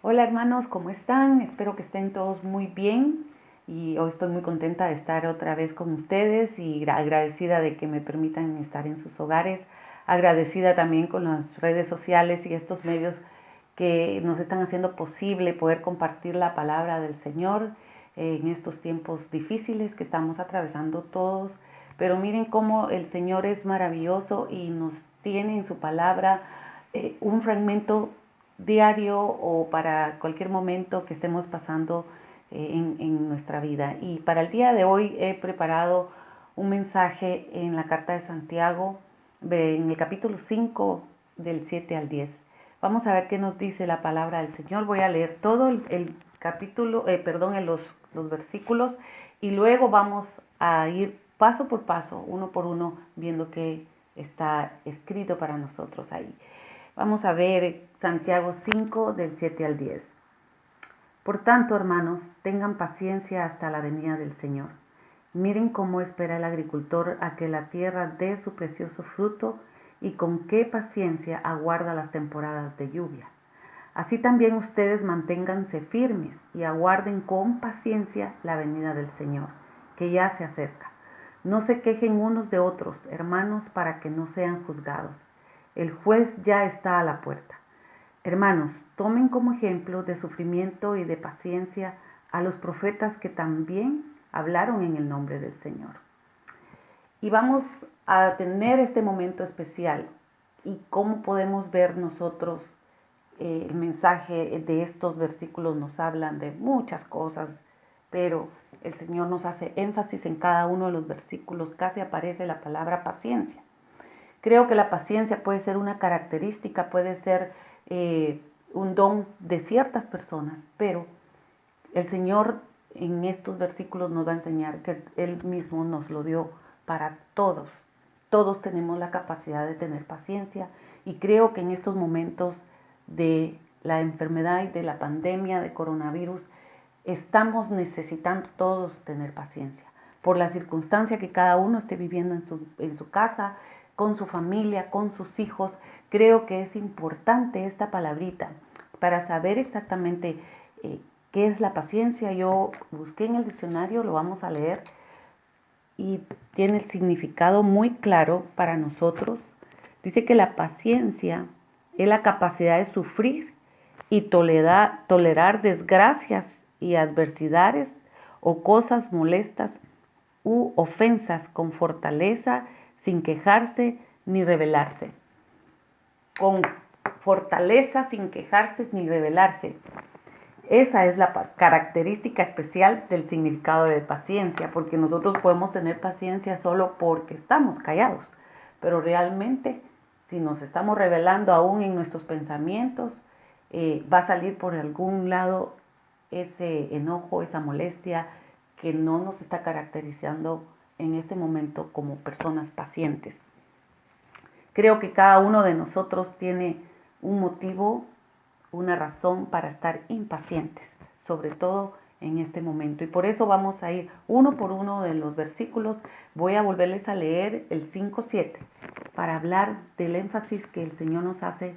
Hola hermanos, ¿cómo están? Espero que estén todos muy bien y hoy estoy muy contenta de estar otra vez con ustedes y agradecida de que me permitan estar en sus hogares, agradecida también con las redes sociales y estos medios que nos están haciendo posible poder compartir la palabra del Señor en estos tiempos difíciles que estamos atravesando todos. Pero miren cómo el Señor es maravilloso y nos tiene en su palabra un fragmento diario o para cualquier momento que estemos pasando en nuestra vida. Y para el día de hoy he preparado un mensaje en la carta de Santiago, en el capítulo 5 del 7 al 10. Vamos a ver qué nos dice la palabra del Señor. Voy a leer todo el capítulo, los versículos y luego vamos a ir paso por paso, uno por uno, viendo qué está escrito para nosotros ahí. Vamos a ver Santiago 5 del 7 al 10. Por tanto, hermanos, tengan paciencia hasta la venida del Señor. Miren cómo espera el agricultor a que la tierra dé su precioso fruto y con qué paciencia aguarda las temporadas de lluvia. Así también ustedes manténganse firmes y aguarden con paciencia la venida del Señor, que ya se acerca. No se quejen unos de otros, hermanos, para que no sean juzgados. El juez ya está a la puerta. Hermanos, tomen como ejemplo de sufrimiento y de paciencia a los profetas que también hablaron en el nombre del Señor. Y vamos a tener este momento especial y cómo podemos ver nosotros el mensaje de estos versículos nos hablan de muchas cosas, pero el Señor nos hace énfasis en cada uno de los versículos, casi aparece la palabra paciencia. Creo que la paciencia puede ser una característica, puede ser un don de ciertas personas, pero el Señor en estos versículos nos va a enseñar que Él mismo nos lo dio para todos. Todos tenemos la capacidad de tener paciencia y creo que en estos momentos de la enfermedad y de la pandemia de coronavirus estamos necesitando todos tener paciencia por la circunstancia que cada uno esté viviendo en su casa, con su familia, con sus hijos. Creo que es importante esta palabrita para saber exactamente qué es la paciencia. Yo busqué en el diccionario, lo vamos a leer, y tiene el significado muy claro para nosotros. Dice que la paciencia es la capacidad de sufrir y tolerar desgracias y adversidades o cosas molestas u ofensas con fortaleza, sin quejarse ni rebelarse. Con fortaleza, sin quejarse ni rebelarse. Esa es la característica especial del significado de paciencia, porque nosotros podemos tener paciencia solo porque estamos callados, pero realmente si nos estamos rebelando aún en nuestros pensamientos, va a salir por algún lado ese enojo, esa molestia que no nos está caracterizando en este momento como personas pacientes. Creo que cada uno de nosotros tiene un motivo, una razón para estar impacientes, sobre todo en este momento. Y por eso vamos a ir uno por uno de los versículos. Voy a volverles a leer el 5:7 para hablar del énfasis que el Señor nos hace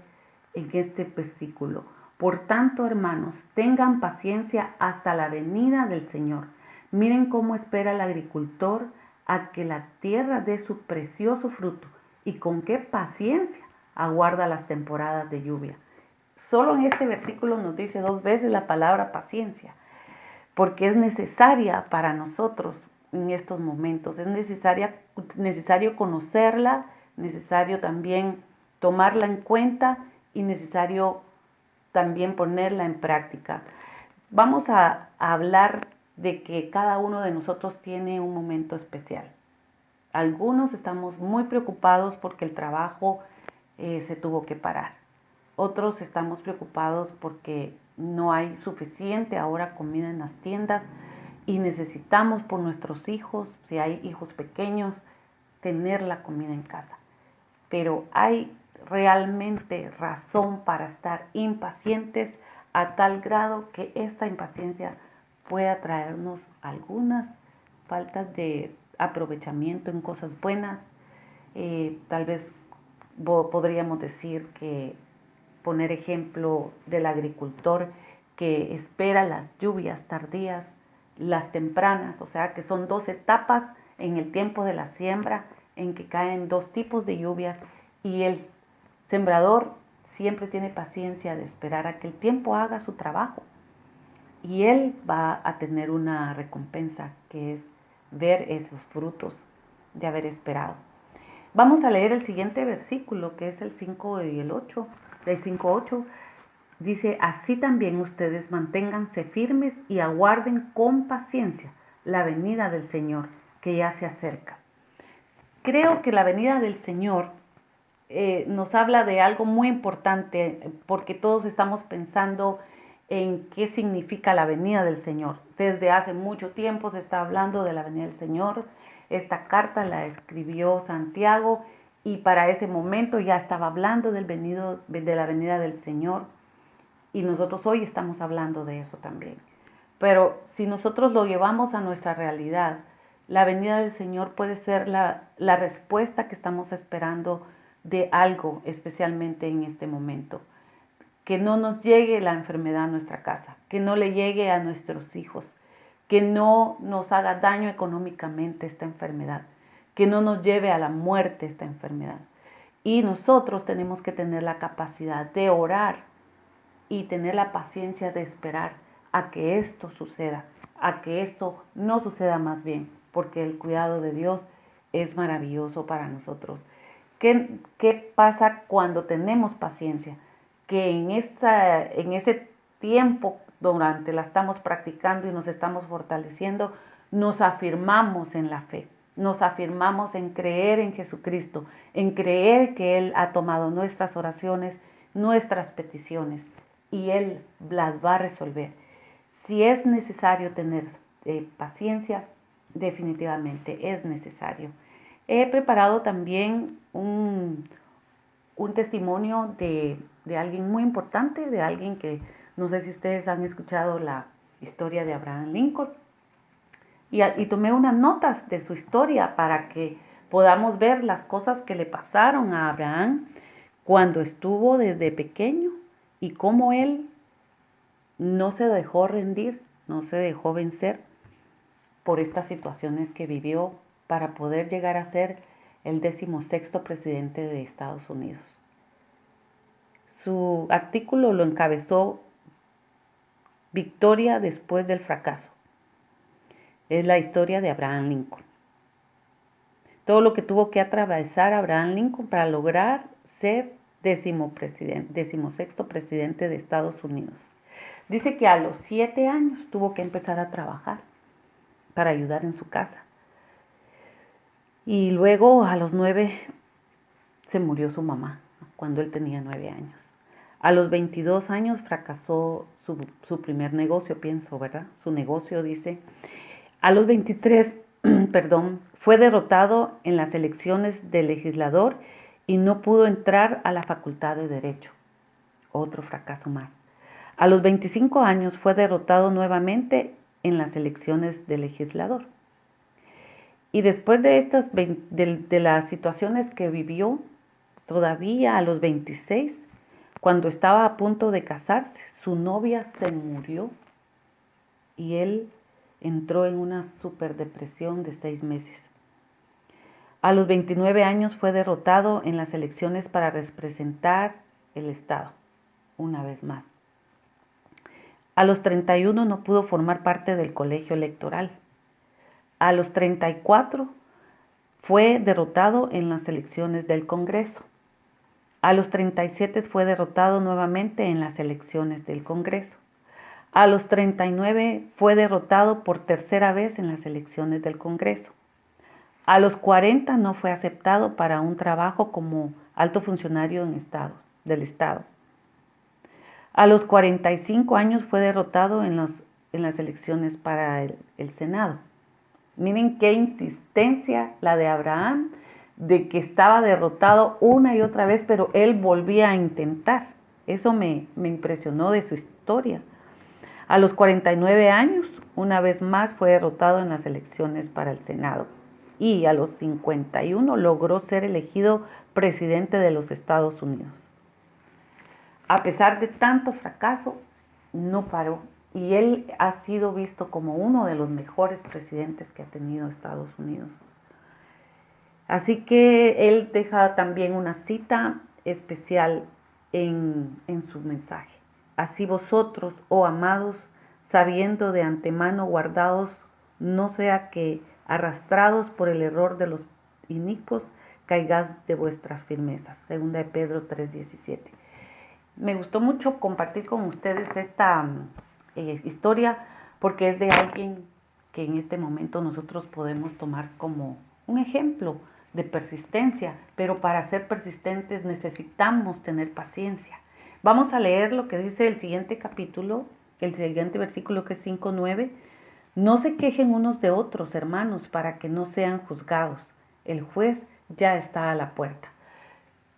en este versículo. Por tanto, hermanos, tengan paciencia hasta la venida del Señor. Miren cómo espera el agricultor a que la tierra dé su precioso fruto y con qué paciencia aguarda las temporadas de lluvia. Solo en este versículo nos dice 2 veces la palabra paciencia, porque es necesaria para nosotros en estos momentos. Es necesario conocerla, necesario también tomarla en cuenta y necesario también ponerla en práctica. Vamos a hablar de que cada uno de nosotros tiene un momento especial. Algunos estamos muy preocupados porque el trabajo se tuvo que parar. Otros estamos preocupados porque no hay suficiente ahora comida en las tiendas y necesitamos por nuestros hijos, si hay hijos pequeños, tener la comida en casa. Pero hay realmente razón para estar impacientes a tal grado que esta impaciencia pueda traernos algunas faltas de aprovechamiento en cosas buenas. Tal vez podríamos decir que poner ejemplo del agricultor que espera las lluvias tardías, las tempranas, o sea que son 2 etapas en el tiempo de la siembra en que caen 2 tipos de lluvias, y el sembrador siempre tiene paciencia de esperar a que el tiempo haga su trabajo, y él va a tener una recompensa, que es ver esos frutos de haber esperado. Vamos a leer el siguiente versículo, que es el 5 y el 8, del 5:8. Dice: así también ustedes manténganse firmes y aguarden con paciencia la venida del Señor, que ya se acerca. Creo que la venida del Señor nos habla de algo muy importante, porque todos estamos pensando en qué significa la venida del Señor. Desde hace mucho tiempo se está hablando de la venida del Señor. Esta carta la escribió Santiago, y para ese momento ya estaba hablando de la venida del Señor. Y nosotros hoy estamos hablando de eso también. Pero si nosotros lo llevamos a nuestra realidad, la venida del Señor puede ser la respuesta que estamos esperando de algo, especialmente en este momento. Que no nos llegue la enfermedad a nuestra casa, que no le llegue a nuestros hijos, que no nos haga daño económicamente esta enfermedad, que no nos lleve a la muerte esta enfermedad. Y nosotros tenemos que tener la capacidad de orar y tener la paciencia de esperar a que esto suceda, a que esto no suceda más bien, porque el cuidado de Dios es maravilloso para nosotros. ¿Qué pasa cuando tenemos paciencia? Que en ese tiempo, durante la estamos practicando y nos estamos fortaleciendo, nos afirmamos en la fe, nos afirmamos en creer en Jesucristo, en creer que Él ha tomado nuestras oraciones, nuestras peticiones, y Él las va a resolver. Si es necesario tener paciencia, definitivamente es necesario. He preparado también un testimonio de alguien muy importante, de alguien que no sé si ustedes han escuchado la historia de Abraham Lincoln. Y tomé unas notas de su historia para que podamos ver las cosas que le pasaron a Abraham cuando estuvo desde pequeño, y cómo él no se dejó rendir, no se dejó vencer por estas situaciones que vivió para poder llegar a ser el 16º presidente de Estados Unidos. Su artículo lo encabezó Victoria después del fracaso. Es la historia de Abraham Lincoln. Todo lo que tuvo que atravesar Abraham Lincoln para lograr ser 16º presidente de Estados Unidos. Dice que a los 7 años tuvo que empezar a trabajar para ayudar en su casa. Y luego a los 9 se murió su mamá, cuando él tenía 9 años. A los 22 años fracasó su primer negocio, pienso, ¿verdad? Su negocio, dice. A los 23, fue derrotado en las elecciones de legislador y no pudo entrar a la Facultad de Derecho. Otro fracaso más. A los 25 años fue derrotado nuevamente en las elecciones de legislador. Y después de las situaciones que vivió, todavía a los 26, cuando estaba a punto de casarse, su novia se murió y él entró en una superdepresión de 6 meses. A los 29 años fue derrotado en las elecciones para representar el Estado, una vez más. A los 31 no pudo formar parte del colegio electoral. A los 34 fue derrotado en las elecciones del Congreso. A los 37 fue derrotado nuevamente en las elecciones del Congreso. A los 39 fue derrotado por tercera vez en las elecciones del Congreso. A los 40 no fue aceptado para un trabajo como alto funcionario del Estado. A los 45 años fue derrotado en las elecciones para el Senado. Miren qué insistencia la de Abraham, de que estaba derrotado una y otra vez, pero él volvía a intentar. Eso me impresionó de su historia. A los 49 años, una vez más fue derrotado en las elecciones para el Senado. Y a los 51 logró ser elegido presidente de los Estados Unidos. A pesar de tanto fracaso, no paró. Y él ha sido visto como uno de los mejores presidentes que ha tenido Estados Unidos. Así que él deja también una cita especial en su mensaje. Así vosotros, oh amados, sabiendo de antemano guardados, no sea que arrastrados por el error de los inicuos, caigáis de vuestras firmezas. Segunda de Pedro 3:17. Me gustó mucho compartir con ustedes esta historia porque es de alguien que en este momento nosotros podemos tomar como un ejemplo de persistencia, pero para ser persistentes necesitamos tener paciencia. Vamos a leer lo que dice el siguiente capítulo, el siguiente versículo que es 5:9. No se quejen unos de otros, hermanos, para que no sean juzgados. El juez ya está a la puerta.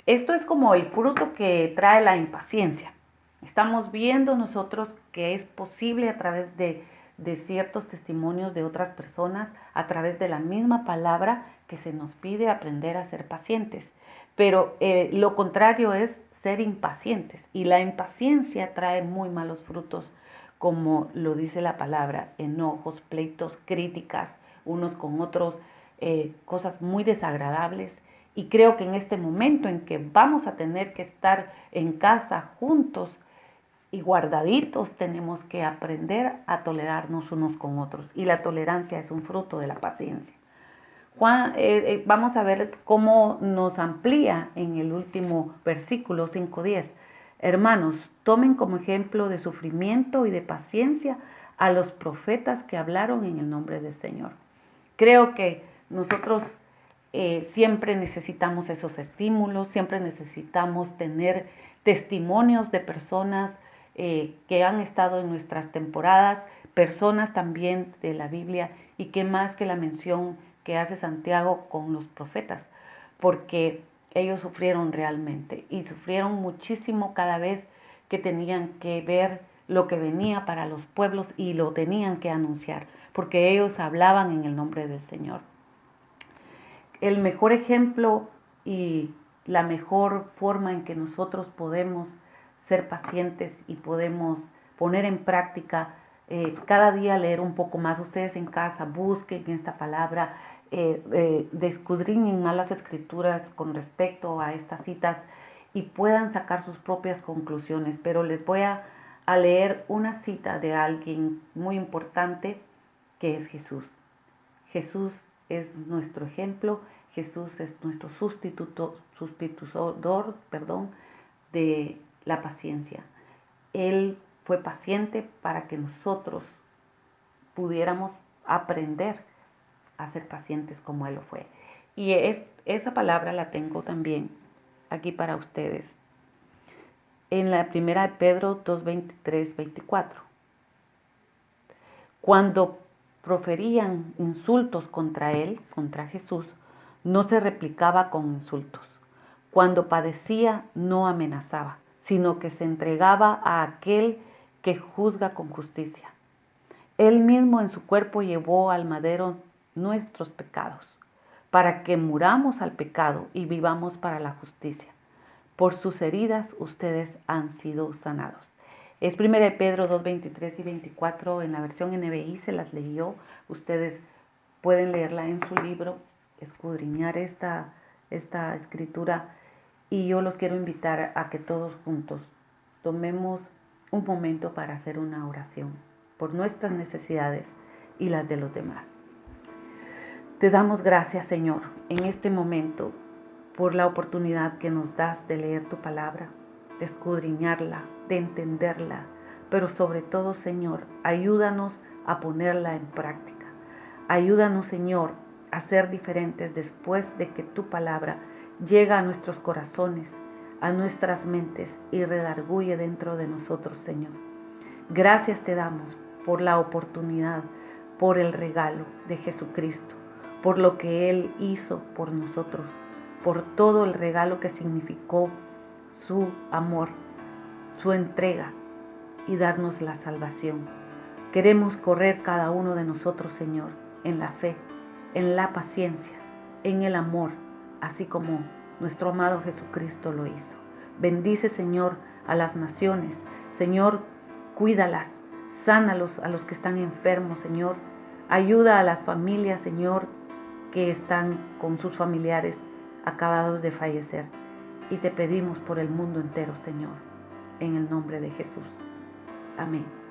Esto es como el fruto que trae la impaciencia. Estamos viendo nosotros que es posible a través de ciertos testimonios de otras personas, a través de la misma palabra que se nos pide aprender a ser pacientes. Pero lo contrario es ser impacientes. Y la impaciencia trae muy malos frutos, como lo dice la palabra: enojos, pleitos, críticas, unos con otros, cosas muy desagradables. Y creo que en este momento en que vamos a tener que estar en casa juntos y guardaditos, tenemos que aprender a tolerarnos unos con otros. Y la tolerancia es un fruto de la paciencia. Vamos a ver cómo nos amplía en el último versículo 5:10. Hermanos, tomen como ejemplo de sufrimiento y de paciencia a los profetas que hablaron en el nombre del Señor. Creo que nosotros siempre necesitamos esos estímulos, siempre necesitamos tener testimonios de personas que han estado en nuestras temporadas, personas también de la Biblia, y qué más que la mención que hace Santiago con los profetas, porque ellos sufrieron realmente y sufrieron muchísimo cada vez que tenían que ver lo que venía para los pueblos y lo tenían que anunciar, porque ellos hablaban en el nombre del Señor. El mejor ejemplo y la mejor forma en que nosotros podemos ser pacientes y podemos poner en práctica cada día leer un poco más. Ustedes en casa busquen esta palabra, escudriñen más las escrituras con respecto a estas citas y puedan sacar sus propias conclusiones. Pero les voy a leer una cita de alguien muy importante, que es Jesús. Jesús es nuestro ejemplo, Jesús es nuestro sustitutor, de la paciencia. Él fue paciente para que nosotros pudiéramos aprender a ser pacientes como Él lo fue. Y esa palabra la tengo también aquí para ustedes. En la primera de Pedro 2:23-24. Cuando proferían insultos contra él, contra Jesús, no se replicaba con insultos. Cuando padecía, no amenazaba, sino que se entregaba a aquel que juzga con justicia. Él mismo en su cuerpo llevó al madero nuestros pecados, para que muramos al pecado y vivamos para la justicia. Por sus heridas ustedes han sido sanados. Es 1 Pedro 2:23 y 24 en la versión NBI, se las leyó. Ustedes pueden leerla en su libro, escudriñar esta escritura. Y yo los quiero invitar a que todos juntos tomemos un momento para hacer una oración por nuestras necesidades y las de los demás. Te damos gracias, Señor, en este momento por la oportunidad que nos das de leer tu palabra, de escudriñarla, de entenderla, pero sobre todo, Señor, ayúdanos a ponerla en práctica. Ayúdanos, Señor, a ser diferentes después de que tu palabra llega a nuestros corazones, a nuestras mentes y redarguye dentro de nosotros, Señor. Gracias te damos por la oportunidad, por el regalo de Jesucristo, por lo que Él hizo por nosotros, por todo el regalo que significó su amor, su entrega y darnos la salvación. Queremos correr cada uno de nosotros, Señor, en la fe, en la paciencia, en el amor, así como nuestro amado Jesucristo lo hizo. Bendice, Señor, a las naciones. Señor, Cuídalas, sánalos a los que están enfermos, Señor. Ayuda a las familias, Señor, que están con sus familiares acabados de fallecer. Y te pedimos por el mundo entero, Señor, en el nombre de Jesús. Amén.